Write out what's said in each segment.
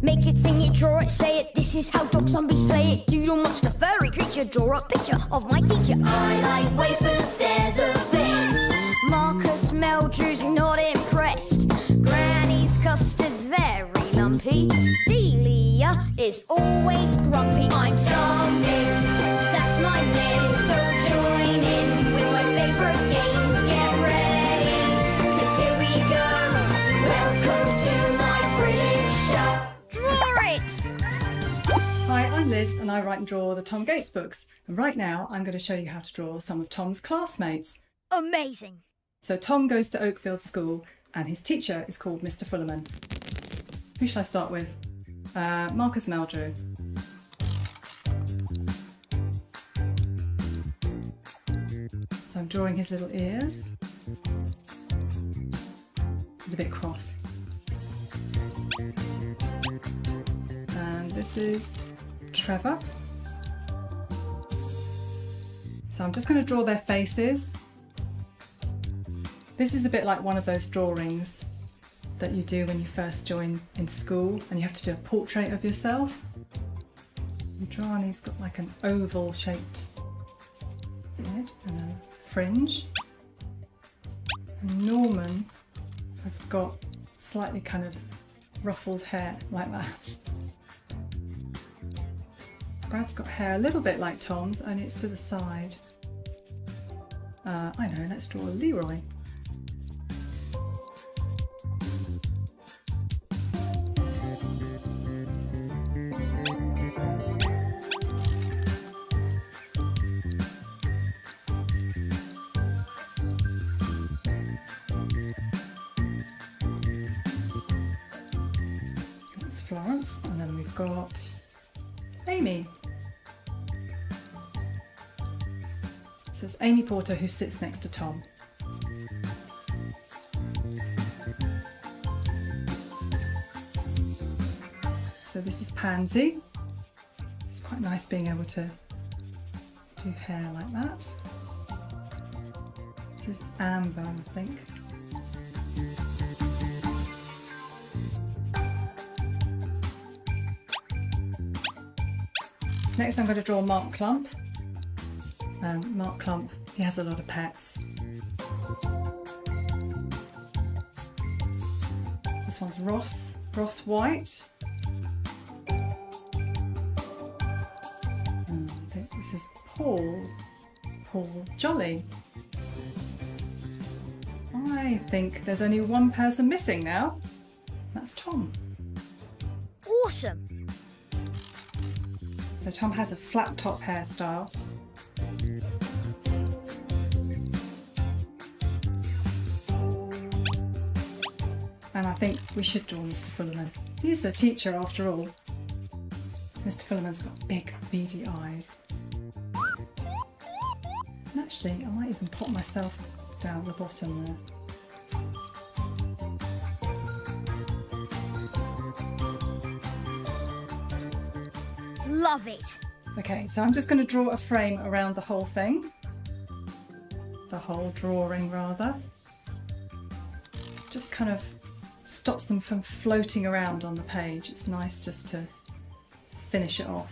Make it, sing it, draw it, say it. This is how dog zombies play it. Doodle monster, furry creature, draw a picture of my teacher. I like wafers, they're the best. Marcus Meldrew's not impressed. Granny's custard's very lumpy. Delia is always grumpy. I'm Tom Knits, that's my name. So join in with my favourite games. Get ready, 'cause here we go. Welcome to my brilliant show. Draw it! Hi, I'm Liz and I write and draw the Tom Gates books. And right now I'm going to show you how to draw some of Tom's classmates. Amazing! So Tom goes to Oakfield School and his teacher is called Mr Fullerman. Who shall I start with? Marcus Meldrew. So I'm drawing his little ears. He's a bit cross. And this is Trevor. So I'm just going to draw their faces. This is a bit like one of those drawings that you do when you first join in school and you have to do a portrait of yourself. You draw and he's got like an oval shaped head and a fringe. And Norman has got slightly kind of ruffled hair like that. Brad's got hair a little bit like Tom's, only it's to the side. I know, let's draw Leroy. That's Florence, and then we've got Amy. So it's Amy Porter who sits next to Tom. So this is Pansy. It's quite nice being able to do hair like that. This is Amber, I think. Next I'm going to draw Mark Clump. Mark Clump, he has a lot of pets. This one's Ross White. I think this is Paul Jolly. I think there's only one person missing now. That's Tom. Awesome! So Tom has a flat top hairstyle. And I think we should draw Mr Fullerman. He's a teacher after all. Mr Fullerman's got big beady eyes. And actually I might even pop myself down the bottom there. Love it! Okay, so I'm just going to draw a frame around the whole thing. The whole drawing rather. Just kind of stops them from floating around on the page. It's nice just to finish it off.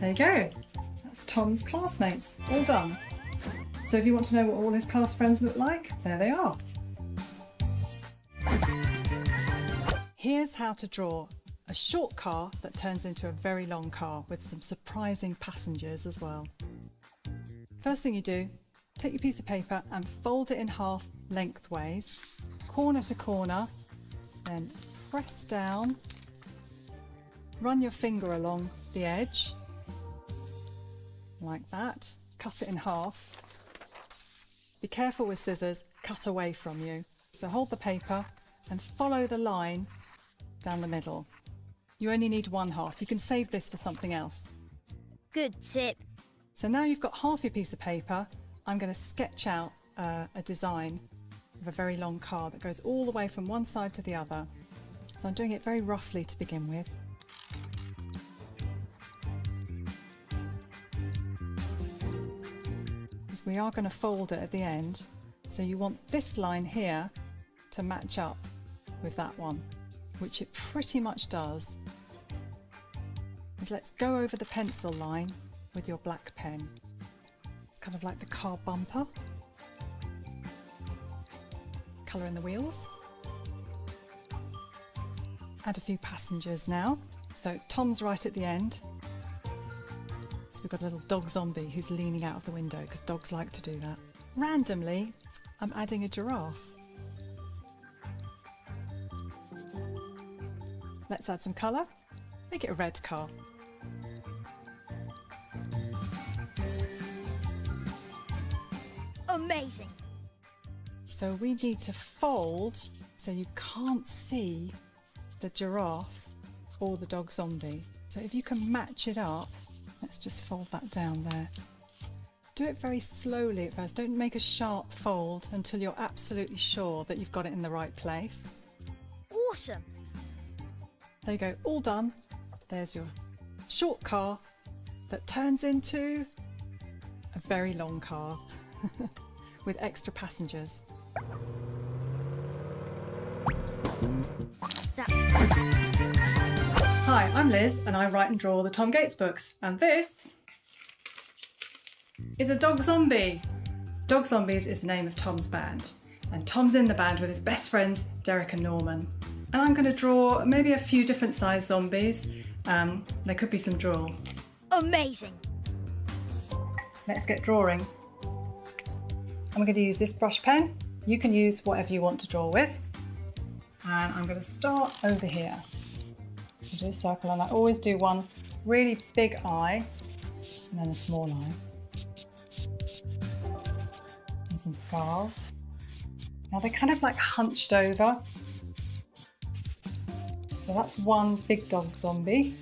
There you go. That's Tom's classmates, all done. So if you want to know what all his class friends look like, there they are. Here's how to draw a short car that turns into a very long car with some surprising passengers as well. First thing you do, take your piece of paper and fold it in half lengthways, corner to corner, then press down, run your finger along the edge, like that, cut it in half. Be careful with scissors, cut away from you. So hold the paper and follow the line down the middle. You only need one half. You can save this for something else. Good tip. So now you've got half your piece of paper, I'm going to sketch out a design of a very long car that goes all the way from one side to the other. So I'm doing it very roughly to begin with. Because we are going to fold it at the end. So you want this line here to match up with that one, which it pretty much does. So let's go over the pencil line with your black pen. It's kind of like the car bumper. Colour in the wheels. Add a few passengers now. So Tom's right at the end. So we've got a little dog zombie who's leaning out of the window because dogs like to do that. Randomly, I'm adding a giraffe. Let's add some colour. Make it a red car. Amazing. So we need to fold so you can't see the giraffe or the dog zombie. So if you can match it up, let's just fold that down there. Do it very slowly at first. Don't make a sharp fold until you're absolutely sure that you've got it in the right place. Awesome. There you go, all done. There's your short car that turns into a very long car with extra passengers. Hi, I'm Liz and I write and draw the Tom Gates books, and this is a dog zombie. Dog Zombies is the name of Tom's band, and Tom's in the band with his best friends Derek and Norman. And I'm going to draw maybe a few different size zombies. There could be some drool. Amazing. Let's get drawing. I'm going to use this brush pen. You can use whatever you want to draw with. And I'm going to start over here. I'll do a circle, and I always do one really big eye and then a small eye. And some scars. Now they're kind of like hunched over. So that's one big dog zombie.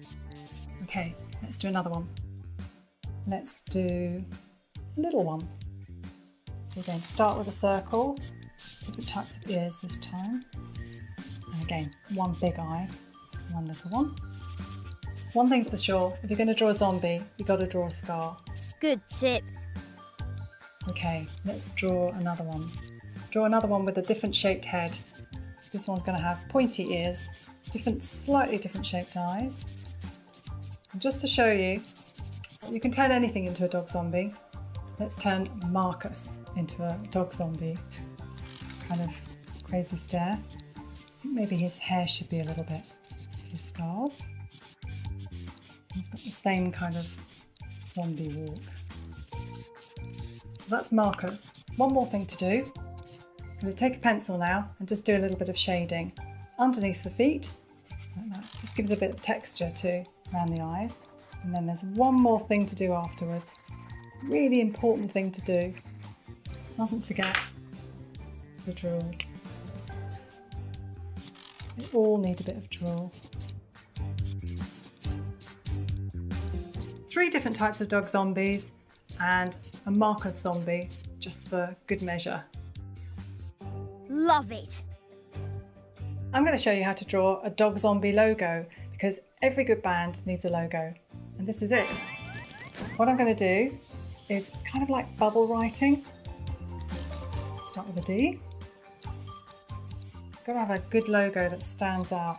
Okay, let's do another one. Let's do a little one. So again, start with a circle, different types of ears this time. And again, one big eye, one little one. One thing's for sure, if you're going to draw a zombie, you've got to draw a scar. Good tip. Okay, let's draw another one. Draw another one with a different shaped head. This one's going to have pointy ears, slightly different shaped eyes. And just to show you, you can turn anything into a dog zombie. Let's turn Marcus into a dog zombie. Kind of crazy stare. I think maybe his hair should be a little bit, his scars. He's got the same kind of zombie walk. So that's Marcus. One more thing to do. I'm going to take a pencil now and just do a little bit of shading underneath the feet. Like that. Just gives a bit of texture too around the eyes. And then there's one more thing to do afterwards. Really important thing to do. Mustn't forget the drool. They all need a bit of drool. 3 different types of dog zombies and a Marcus zombie, just for good measure. Love it. I'm going to show you how to draw a dog zombie logo, because every good band needs a logo, and this is it. What I'm going to do is kind of like bubble writing. Start with a D. Got to have a good logo that stands out.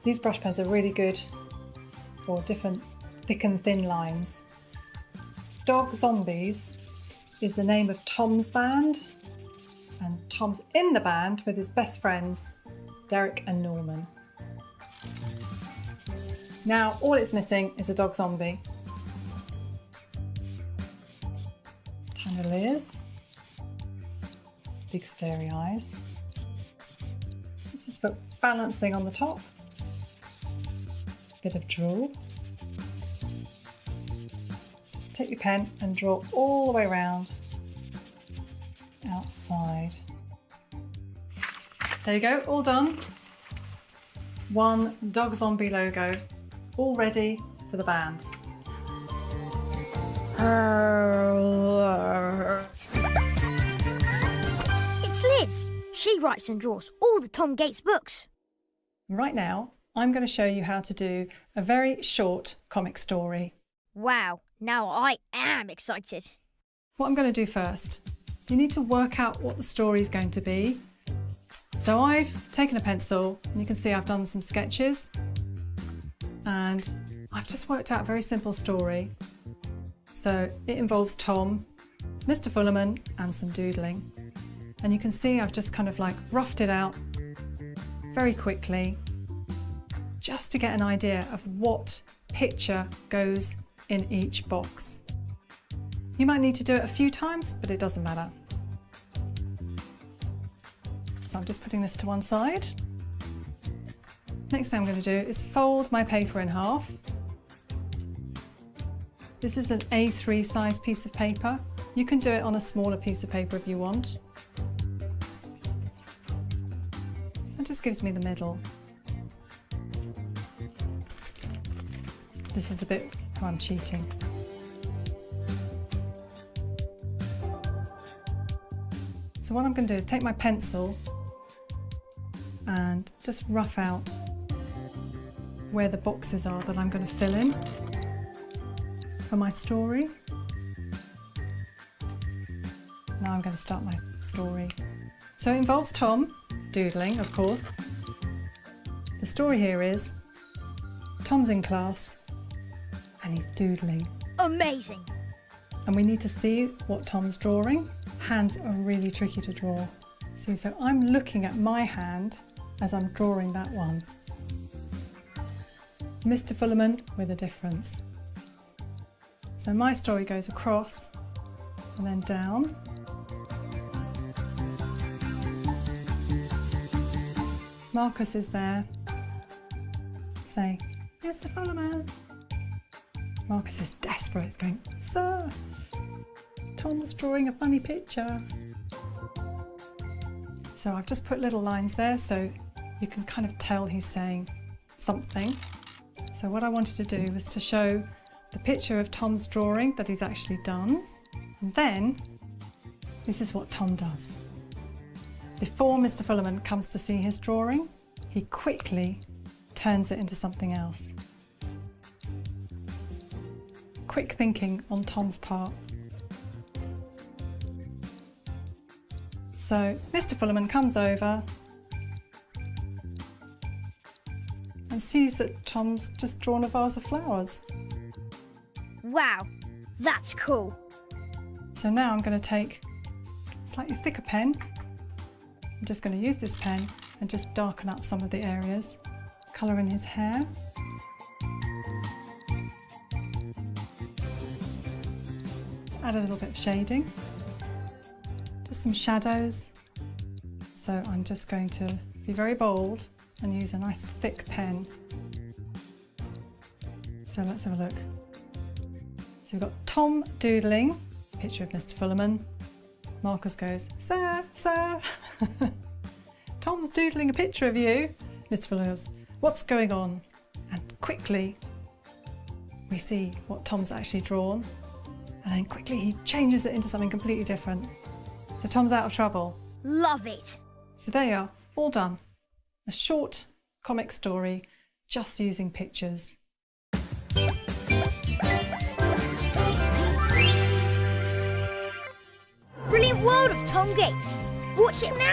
These brush pens are really good for different thick and thin lines. Dog Zombies is the name of Tom's band, and Tom's in the band with his best friends Derek and Norman. Now all it's missing is a dog zombie. Tiny little ears, big starey eyes. This is for balancing on the top. Bit of drool. Just take your pen and draw all the way around outside. There you go, all done. One dog zombie logo, all ready for the band. It's Liz. She writes and draws all the Tom Gates books. Right now, I'm going to show you how to do a very short comic story. Wow, now I am excited. What I'm going to do first, you need to work out what the story is going to be. So I've taken a pencil, and you can see I've done some sketches, and I've just worked out a very simple story. So it involves Tom, Mr Fullerman and some doodling. And you can see I've just kind of like roughed it out very quickly just to get an idea of what picture goes in each box. You might need to do it a few times, but it doesn't matter. So I'm just putting this to one side. Next thing I'm going to do is fold my paper in half. This is an A3 size piece of paper. You can do it on a smaller piece of paper if you want. That just gives me the middle. This is the bit where I'm cheating. So what I'm going to do is take my pencil and just rough out where the boxes are that I'm going to fill in for my story. Now I'm going to start my story. So it involves Tom doodling, of course. The story here is Tom's in class and he's doodling. Amazing. And we need to see what Tom's drawing. Hands are really tricky to draw. See, so I'm looking at my hand as I'm drawing that one. Mr Fullerman with a difference. So my story goes across and then down. Marcus is there. Say, Mr Fullerman. Marcus is desperate. He's going, Sir, Tom's drawing a funny picture. So I've just put little lines there so you can kind of tell he's saying something. So what I wanted to do was to show the picture of Tom's drawing that he's actually done. And then this is what Tom does. Before Mr Fullerman comes to see his drawing, he quickly turns it into something else. Quick thinking on Tom's part. So Mr Fullerman comes over and sees that Tom's just drawn a vase of flowers. Wow, that's cool. So now I'm going to take a slightly thicker pen. I'm just going to use this pen and just darken up some of the areas. Colour in his hair. Just add a little bit of shading. Just some shadows. So I'm just going to be very bold and use a nice thick pen. So let's have a look. So we've got Tom doodling, picture of Mr Fullerman. Marcus goes, Sir, Sir. Tom's doodling a picture of you. Mr Fullerman goes, what's going on? And quickly we see what Tom's actually drawn. And then quickly he changes it into something completely different. So Tom's out of trouble. Love it. So there you are, all done. A short comic story just using pictures. Brilliant world of Tom Gates. Watch it now.